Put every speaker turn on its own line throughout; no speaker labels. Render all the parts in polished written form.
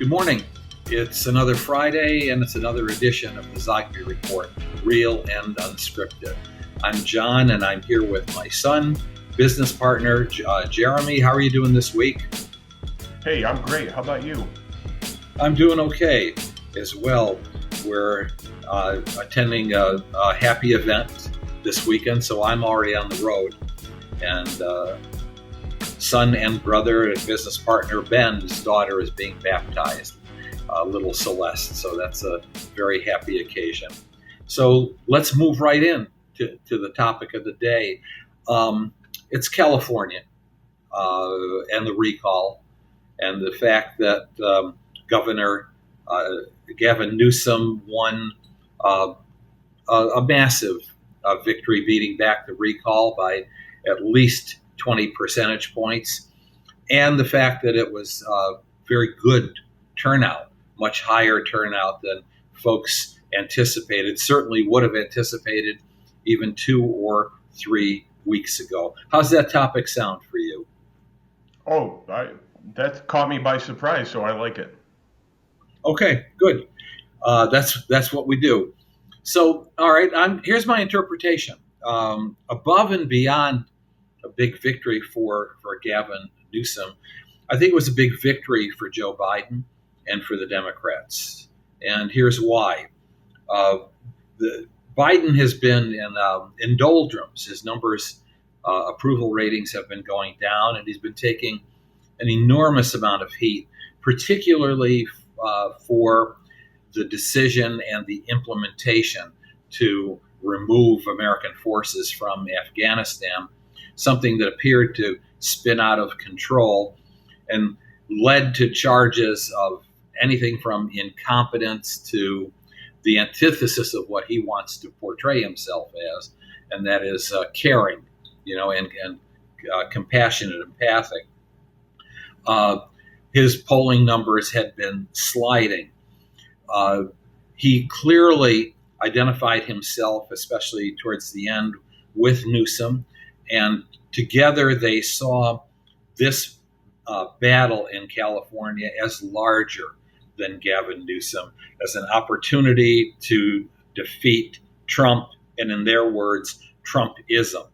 Good morning. It's another Friday, and it's another edition of the Zogby Report, Real and Unscripted. I'm John, and I'm here with my son, business partner, Jeremy. How are you doing this week?
Hey, I'm great. How about you?
I'm doing okay as well. We're attending a happy event this weekend, so I'm already on the road. And son and brother and business partner Ben's daughter is being baptized, little Celeste. So that's a very happy occasion. So let's move right in to the topic of the day. It's California and the recall and the fact that Governor Gavin Newsom won a massive victory, beating back the recall by at least 20 percentage points, and the fact that it was very good turnout, much higher turnout than folks anticipated, certainly would have anticipated even 2 or 3 weeks ago. How's that topic sound for you?
Oh, that caught me by surprise, so I like it.
Okay, good. That's what we do. So, all right, here's my interpretation. Above and beyond a big victory for Gavin Newsom, I think it was a big victory for Joe Biden and for the Democrats. And here's why. Biden has been in doldrums. His numbers, approval ratings have been going down, and he's been taking an enormous amount of heat, particularly for the decision and the implementation to remove American forces from Afghanistan, something that appeared to spin out of control and led to charges of anything from incompetence to the antithesis of what he wants to portray himself as, and that is caring, and compassionate, empathic. His polling numbers had been sliding. He clearly identified himself, especially towards the end, with Newsom, and together they saw this battle in California as larger than Gavin Newsom, as an opportunity to defeat Trump, and in their words, Trumpism.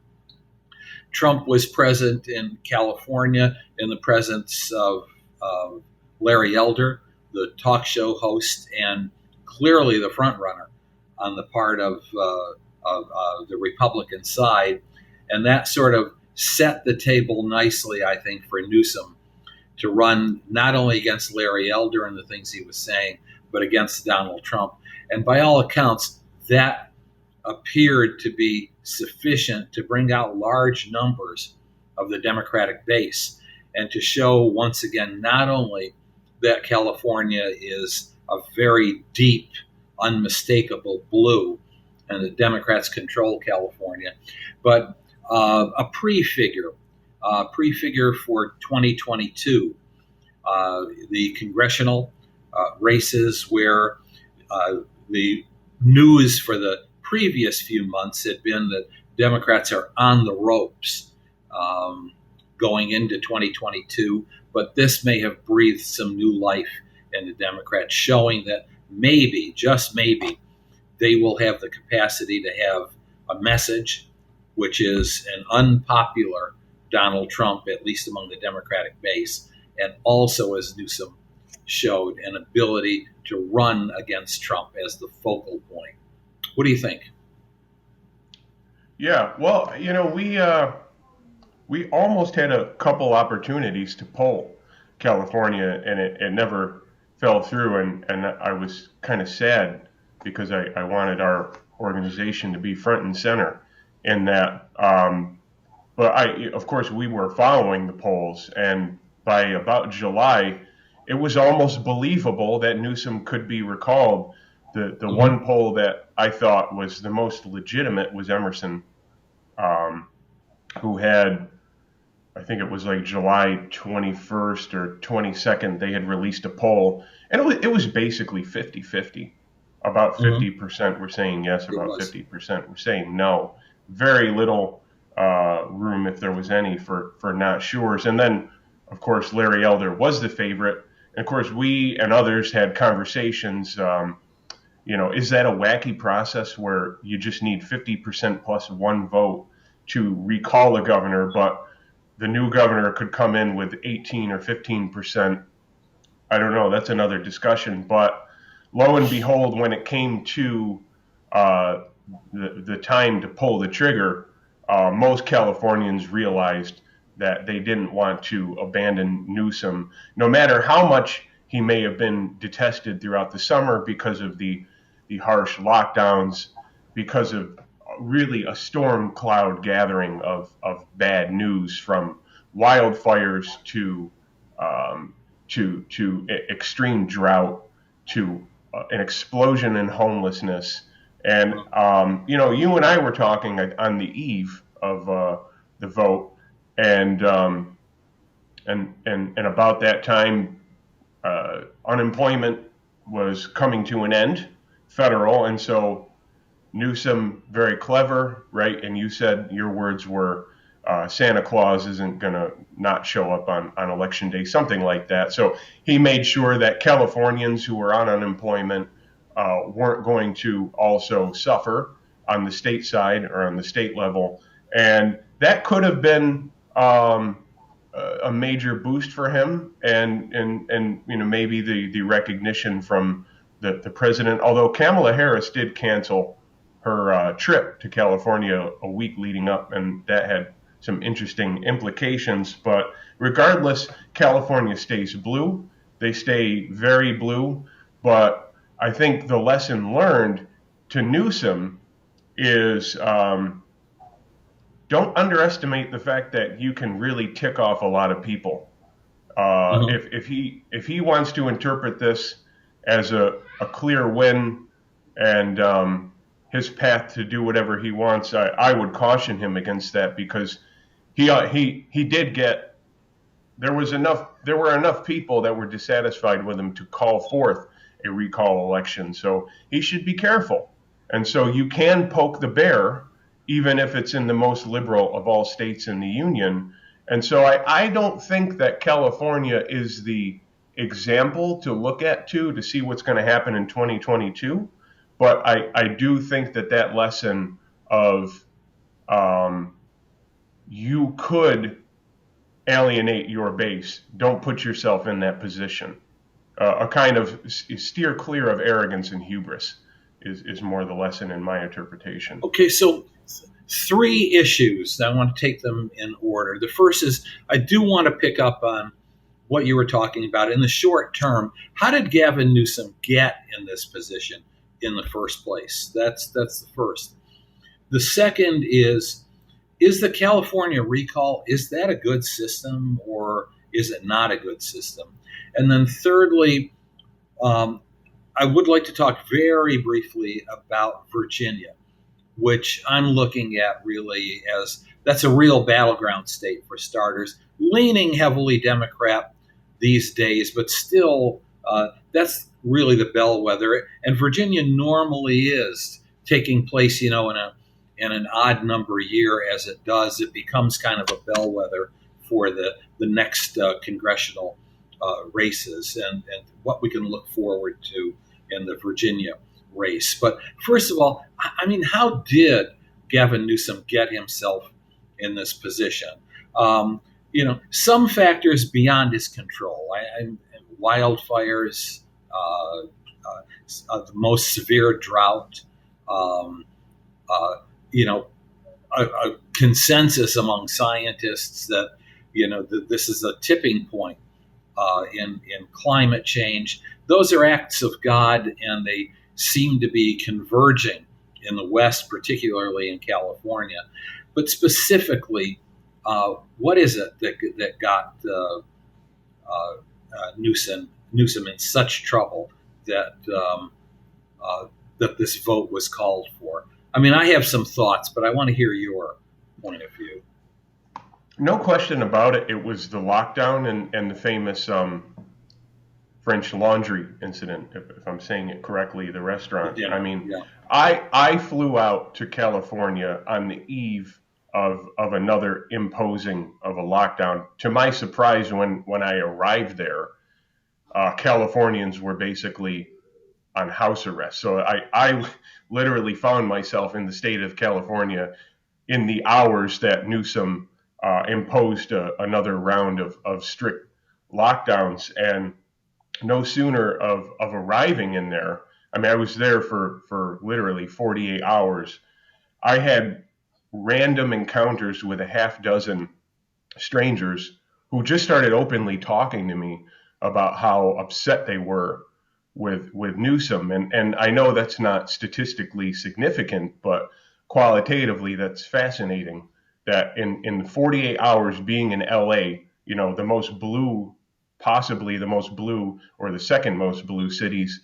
Trump was present in California in the presence of Larry Elder, the talk show host, and clearly the frontrunner on the part of the Republican side. And that sort of set the table nicely, I think, for Newsom to run not only against Larry Elder and the things he was saying, but against Donald Trump. And by all accounts, that appeared to be sufficient to bring out large numbers of the Democratic base and to show once again not only that California is a very deep, unmistakable blue, and the Democrats control California, but a prefigure for 2022, the congressional races where the news for the previous few months had been that Democrats are on the ropes going into 2022, but this may have breathed some new life into Democrats, showing that maybe, just maybe, they will have the capacity to have a message which is an unpopular Donald Trump, at least among the Democratic base, and also, as Newsom showed, an ability to run against Trump as the focal point. What do you think?
Yeah, well, we almost had a couple opportunities to poll California, and it never fell through, and I was kind of sad because I wanted our organization to be front and center in that. But of course, we were following the polls, and by about July, it was almost believable that Newsom could be recalled. The one poll that I thought was the most legitimate was Emerson, who had, I think it was like July 21st or 22nd, they had released a poll, and it was basically 50-50. About 50% were saying yes, about 50% were saying no. Very little room, if there was any, for not sures. And then, of course, Larry Elder was the favorite, And of course, we and others had conversations. Is that a wacky process where you just need 50% plus one vote to recall a governor, but the new governor could come in with 18 or 15%? I don't know. That's another discussion. But lo and behold, when it came to uh, the time to pull the trigger, most Californians realized that they didn't want to abandon Newsom, no matter how much he may have been detested throughout the summer because of the harsh lockdowns, because of really a storm cloud gathering of bad news, from wildfires um, to extreme drought, to an explosion in homelessness. And you and I were talking on the eve of the vote, and and about that time, unemployment was coming to an end, federal, and so Newsom, very clever, right? And you said your words were, Santa Claus isn't going to not show up on election day, something like that. So he made sure that Californians who were on unemployment weren't going to also suffer on the state side or on the state level. And that could have been a major boost for him, and maybe the recognition from the president. Although Kamala Harris did cancel her trip to California a week leading up, and that had some interesting implications. But regardless, California stays blue. They stay very blue. But I think the lesson learned to Newsom is, don't underestimate the fact that you can really tick off a lot of people. If he wants to interpret this as a clear win, and his path to do whatever he wants, I would caution him against that, because he did get, there were enough people that were dissatisfied with him to call forth a recall election. So he should be careful. And so you can poke the bear, even if it's in the most liberal of all states in the union. And so I don't think that California is the example to look at to see what's going to happen in 2022. But I do think that lesson of, you could alienate your base. Don't put yourself in that position. A kind of steer clear of arrogance and hubris is more the lesson in my interpretation.
Okay, so three issues. I want to take them in order. The first is, I do want to pick up on what you were talking about. In the short term, how did Gavin Newsom get in this position in the first place? That's the first. The second is the California recall, is that a good system, or is it not a good system? And then thirdly, I would like to talk very briefly about Virginia, which I'm looking at really as, that's a real battleground state for starters, leaning heavily Democrat these days, but still, that's really the bellwether. And Virginia normally is taking place, in an odd number year as it does. It becomes kind of a bellwether for the next congressional races, and what we can look forward to in the Virginia race. But first of all, I mean, how did Gavin Newsom get himself in this position? Some factors beyond his control. Wildfires, the most severe drought, a consensus among scientists that, this is a tipping point in climate change. Those are acts of God, and they seem to be converging in the West, particularly in California. But specifically, what is it that got Newsom in such trouble that that this vote was called for? I mean, I have some thoughts, but I want to hear your point of view.
No question about it. It was the lockdown and the famous French Laundry incident, if I'm saying it correctly, the restaurant.
Yeah,
I mean,
yeah.
I flew out to California on the eve of another imposing of a lockdown. To my surprise, when I arrived there, Californians were basically on house arrest. So I literally found myself in the state of California in the hours that Newsom imposed another round of strict lockdowns. And no sooner of arriving in there, I mean, I was there for literally 48 hours. I had random encounters with a half dozen strangers who just started openly talking to me about how upset they were with Newsom. And I know that's not statistically significant, but qualitatively that's fascinating that in 48 hours being in LA, you know, the most blue, possibly the most blue or the second most blue cities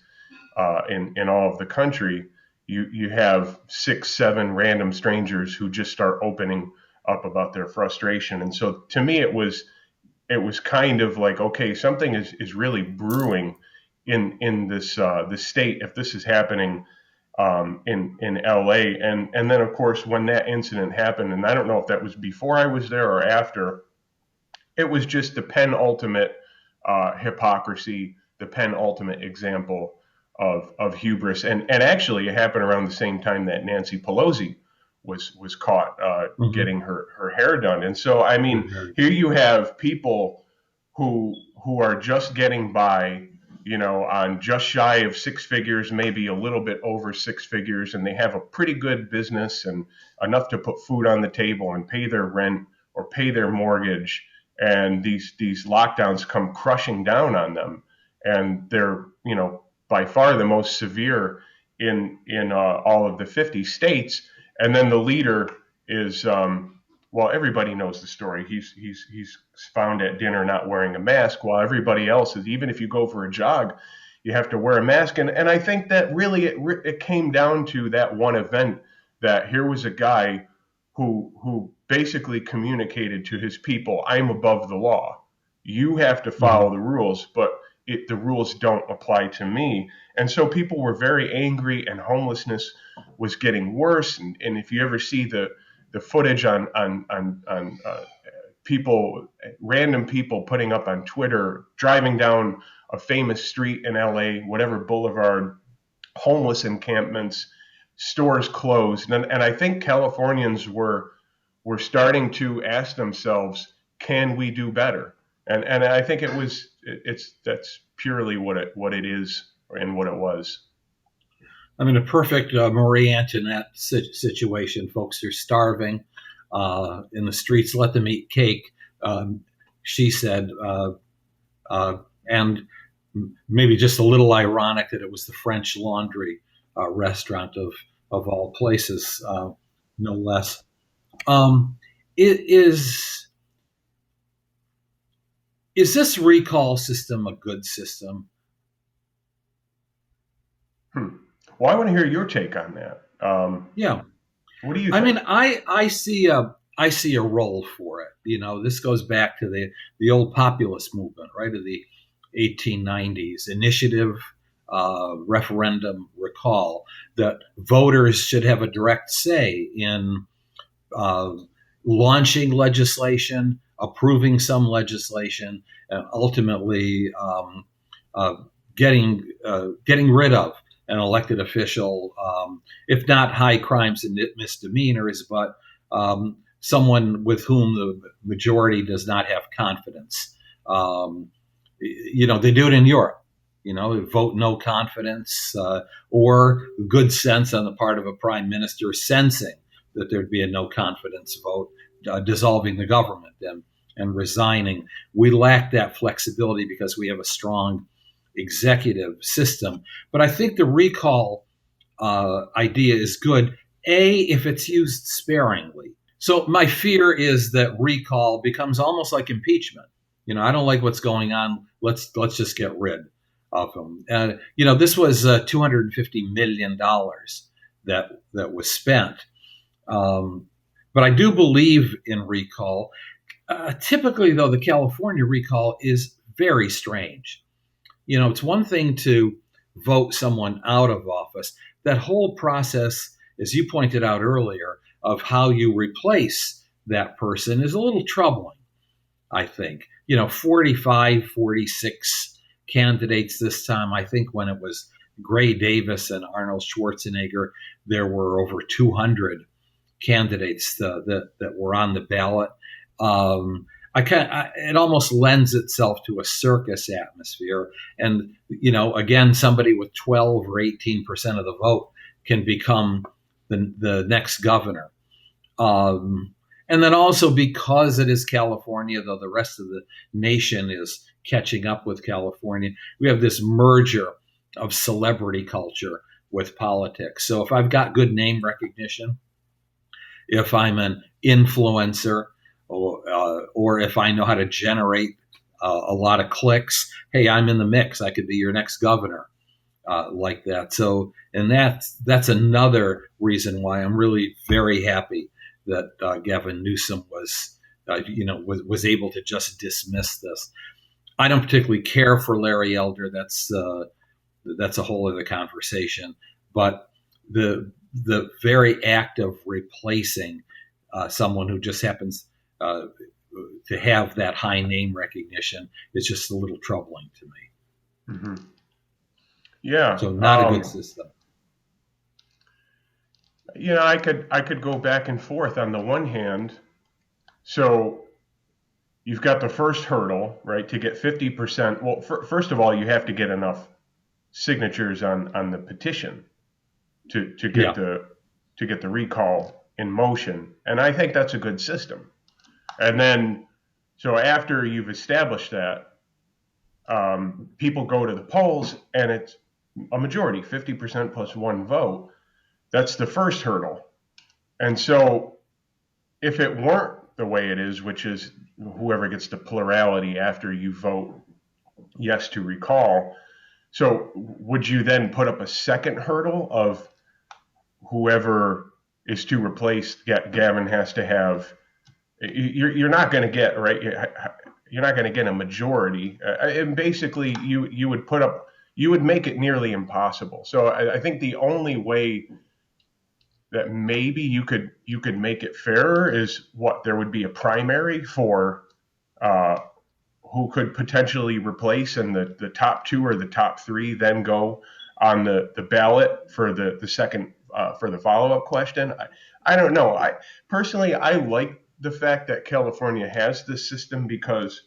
in all of the country, you have 6, 7 random strangers who just start opening up about their frustration. And so to me, it was kind of like, okay, something is really brewing in this state if this is happening in LA. And then of course when that incident happened, and I don't know if that was before I was there or after, it was just the penultimate hypocrisy, the penultimate example of hubris. And actually, it happened around the same time that Nancy Pelosi was caught getting her hair done. And so, I mean, here you have people who are just getting by, you know, on just shy of 6 figures, maybe a little bit over 6 figures, and they have a pretty good business and enough to put food on the table and pay their rent or pay their mortgage. And these lockdowns come crushing down on them, and they're, you know, by far the most severe in all of the 50 states. And then the leader is, well, everybody knows the story. He's found at dinner not wearing a mask, while everybody else is, even if you go for a jog, you have to wear a mask. And I think that really it came down to that one event, that here was a guy who basically communicated to his people, I'm above the law. You have to follow the rules, but the rules don't apply to me. And so people were very angry, and homelessness was getting worse. And if you ever see the footage on people, random people putting up on Twitter, driving down a famous street in LA, whatever boulevard, homeless encampments, stores closed. And I think Californians were starting to ask themselves, can we do better? And I think that's purely what it is and what it was.
I mean, a perfect Marie Antoinette situation. Folks are starving in the streets. Let them eat cake, she said. And maybe just a little ironic that it was the French Laundry restaurant of all places, no less. Is this recall system a good system?
Well, I want to hear your take on that.
Yeah.
What do you think?
I mean, I see a role for it. You know, this goes back to the old populist movement, right, of the 1890s, initiative, referendum, recall, that voters should have a direct say in launching legislation, approving some legislation, and ultimately getting rid of an elected official, if not high crimes and misdemeanors, but someone with whom the majority does not have confidence. You know, they do it in Europe. You know, vote no confidence, or good sense on the part of a prime minister sensing that there'd be a no confidence vote, dissolving the government and resigning. We lack that flexibility because we have a strong executive system. But I think the recall idea is good, if it's used sparingly. So my fear is that recall becomes almost like impeachment. You know, I don't like what's going on. Let's just get rid of them. You know, this was $250 million that was spent. But I do believe in recall. Typically, though, the California recall is very strange. You know, it's one thing to vote someone out of office. That whole process, as you pointed out earlier, of how you replace that person is a little troubling, I think. You know, 45, 46 candidates this time. I think when it was Gray Davis and Arnold Schwarzenegger, there were over 200 candidates that were on the ballot. It almost lends itself to a circus atmosphere. And, again, somebody with 12 or 18% of the vote can become the next governor. And then also because it is California, though the rest of the nation is catching up with California, we have this merger of celebrity culture with politics. So if I've got good name recognition, if I'm an influencer, or if I know how to generate a lot of clicks, hey, I'm in the mix. I could be your next governor, like that. So, and that's another reason why I'm really very happy that Gavin Newsom was able to just dismiss this. I don't particularly care for Larry Elder. That's a whole other conversation. But the very act of replacing someone who just happens to have that high name recognition is just a little troubling to me.
Mm-hmm. Yeah.
So not a good system.
I could go back and forth. On the one hand, so you've got the first hurdle, right, to get 50%. Well, first of all, you have to get enough signatures on the petition to get the recall in motion, and I think that's a good system. And then, so after you've established that, people go to the polls, and it's a majority, 50% plus one vote. That's the first hurdle. And so if it weren't the way it is, which is whoever gets the plurality after you vote yes to recall, so would you then put up a second hurdle of whoever is to replace Gavin has to have, you're not going to get, right, you're not going to get a majority. And basically you would make it nearly impossible. So I think the only way that maybe you could make it fairer is there would be a primary for who could potentially replace, and the top two or the top three then go on the ballot for the second for the follow-up question. I don't know. Personally, I like the fact that California has this system because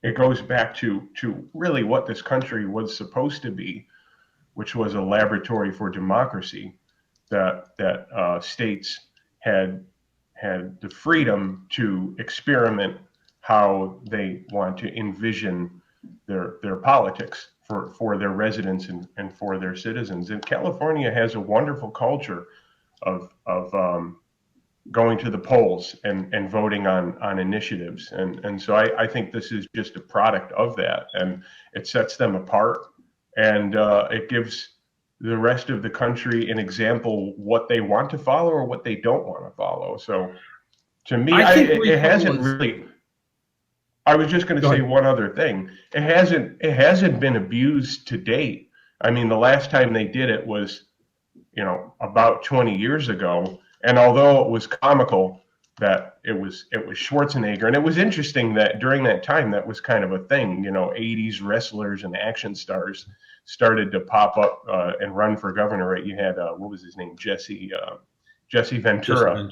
it goes back to really what this country was supposed to be, which was a laboratory for democracy. That states had the freedom to experiment how they want to envision their politics for their residents and for their citizens. And California has a wonderful culture of going to the polls and voting on initiatives. And so I think this is just a product of that, and it sets them apart, and it gives the rest of the country an example what they want to follow or what they don't want to follow. So to me, it hasn't really. I was just going to say one other thing. It hasn't been abused to date. I mean, the last time they did it was, about 20 years ago. And although it was comical that it was Schwarzenegger, and it was interesting that during that time that was kind of a thing. 80s wrestlers and action stars started to pop up and run for governor. Right? You had what was his name, Jesse Ventura,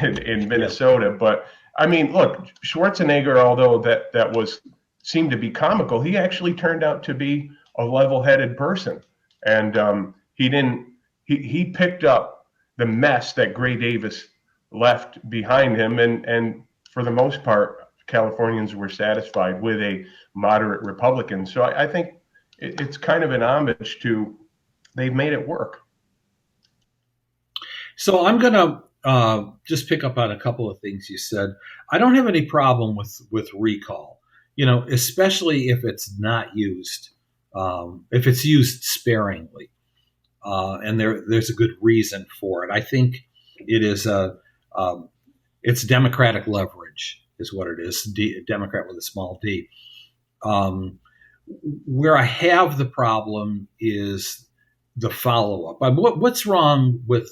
in Minnesota. Yeah. But I mean, look, Schwarzenegger, although that seemed to be comical, he actually turned out to be a level-headed person, and he picked up the mess that Gray Davis left behind him, and for the most part, Californians were satisfied with a moderate Republican. So I think it's kind of an homage to they've made it work.
So I'm going to just pick up on a couple of things you said. I don't have any problem with recall, especially if it's not used, if it's used sparingly, and there's a good reason for it. I think it is it's democratic leverage is what it is. Democrat with a small d. Where I have the problem is the follow-up. What's wrong with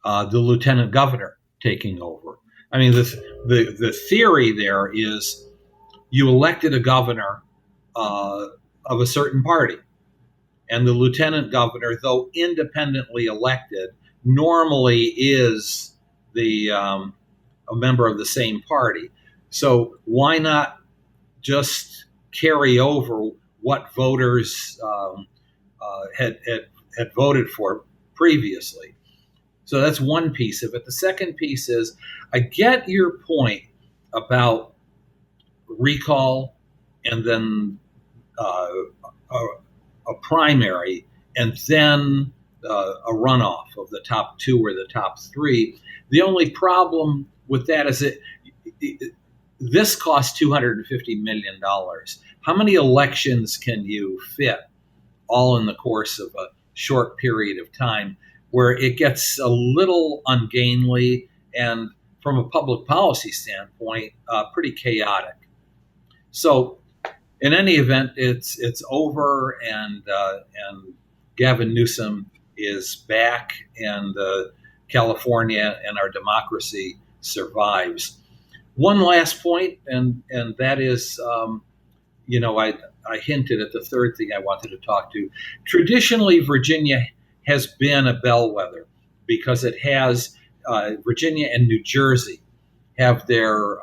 the lieutenant governor taking over? I mean, the theory there is you elected a governor uh, of a certain party. And the lieutenant governor, though independently elected, normally is a member of the same party. So why not just carry over what voters had voted for previously? So that's one piece of it. The second piece is, I get your point about recall and then a primary and then a runoff of the top two or the top three. The only problem with that is that this costs $250 million. How many elections can you fit all in the course of a short period of time, where it gets a little ungainly and, from a public policy standpoint, pretty chaotic? So, in any event, it's over, and Gavin Newsom is back, and California and our democracy survives. One last point, and that is, I hinted at the third thing I wanted to talk to. Traditionally, Virginia has been a bellwether because it has Virginia and New Jersey have their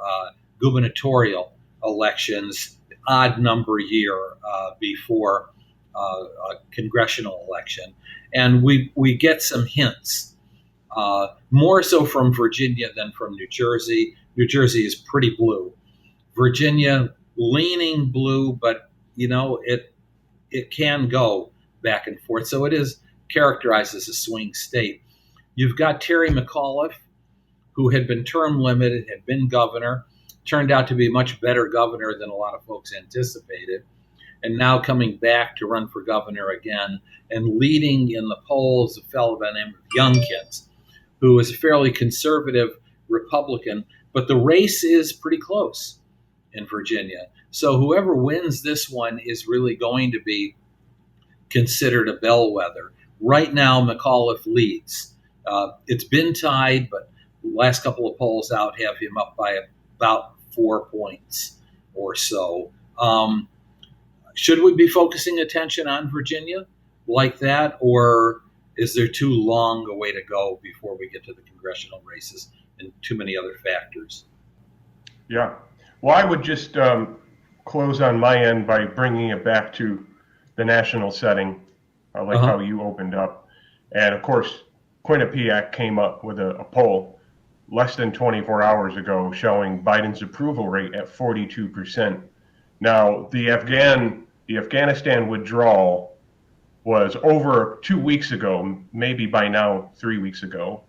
gubernatorial elections odd number year before a congressional election, and we get some hints, more so from Virginia than from New Jersey. New Jersey is pretty blue. Virginia leaning blue, but it can go back and forth. So it is characterized as a swing state. You've got Terry McAuliffe, who had been term limited, had been governor, turned out to be a much better governor than a lot of folks anticipated, and now coming back to run for governor again and leading in the polls a fellow by the name of Youngkins, who is a fairly conservative Republican, but the race is pretty close in Virginia. So whoever wins this one is really going to be considered a bellwether. Right now, McAuliffe leads. It's been tied, but the last couple of polls out have him up by about 4 points or so. Should we be focusing attention on Virginia like that, or is there too long a way to go before we get to the congressional races and too many other factors?
Yeah. Well, I would just close on my end by bringing it back to the national setting. I like how you opened up. And of course, Quinnipiac came up with a poll less than 24 hours ago showing Biden's approval rate at 42%. Now, the Afghanistan withdrawal was over 2 weeks ago, maybe by now 3 weeks ago.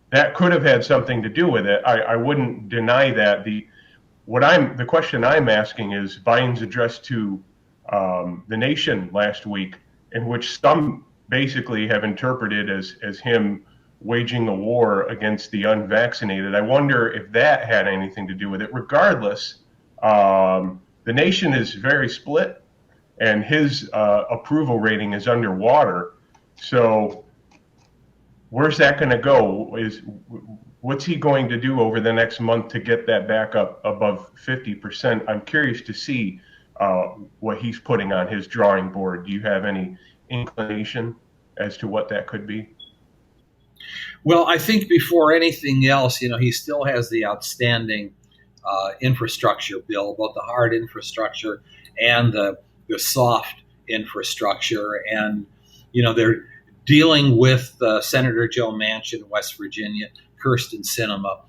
That could have had something to do with it. I wouldn't deny that. The question I'm asking is Biden's address to the nation last week, in which some basically have interpreted as him waging a war against the unvaccinated. I wonder if that had anything to do with it. Regardless, the nation is very split, and his approval rating is underwater. So where's that going to go? What's he going to do over the next month to get that back up above 50%? I'm curious to see what he's putting on his drawing board. Do you have any inclination as to what that could be?
Well, I think before anything else, he still has the outstanding infrastructure bill, both the hard infrastructure and the soft infrastructure. And, they're dealing with Senator Joe Manchin in West Virginia, Kirsten Sinema,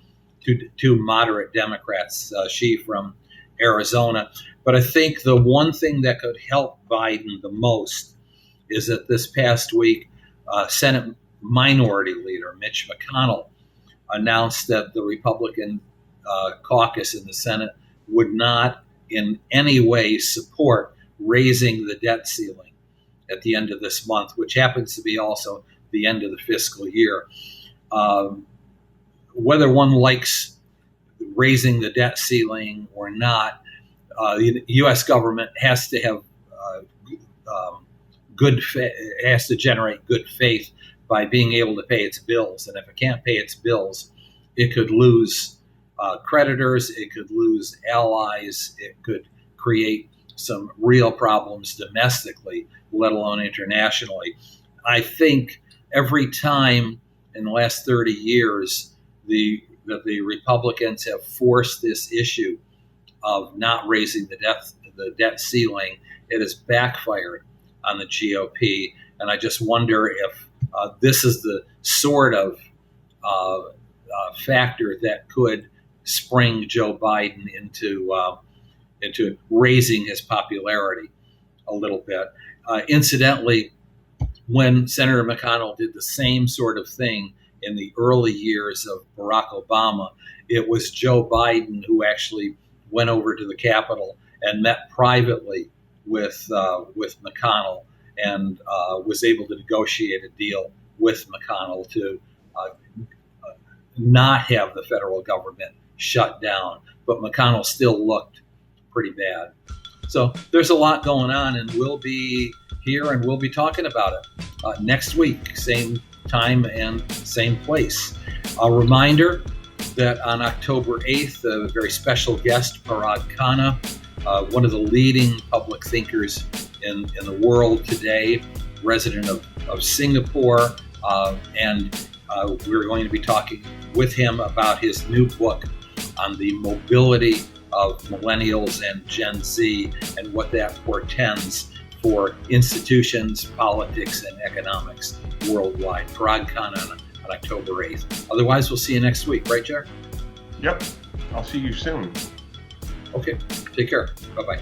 two moderate Democrats, she from Arizona. But I think the one thing that could help Biden the most is that this past week, Senate Minority Leader Mitch McConnell announced that the Republican caucus in the Senate would not in any way support raising the debt ceiling at the end of this month, which happens to be also the end of the fiscal year. Whether one likes raising the debt ceiling or not, the U.S. government has to have has to generate good faith by being able to pay its bills. And if it can't pay its bills, it could lose creditors, it could lose allies, it could create some real problems domestically, let alone internationally. I think every time in the last 30 years that the Republicans have forced this issue of not raising the debt ceiling, it has backfired on the GOP. And I just wonder if this is the sort of factor that could spring Joe Biden into raising his popularity a little bit. Incidentally, when Senator McConnell did the same sort of thing in the early years of Barack Obama, it was Joe Biden who actually went over to the Capitol and met privately with McConnell and was able to negotiate a deal with McConnell to not have the federal government shut down. But McConnell still looked pretty bad. So there's a lot going on, and we'll be here and we'll be talking about it next week, same time and same place. A reminder that on October 8th, a very special guest, Parag Khanna, one of the leading public thinkers in the world today, resident of Singapore, and we're going to be talking with him about his new book on the mobility of millennials and Gen Z and what that portends for institutions, politics, and economics worldwide. Parag Khanna on October 8th. Otherwise, we'll see you next week. Right, Jared?
Yep. I'll see you soon.
Okay. Take care. Bye-bye.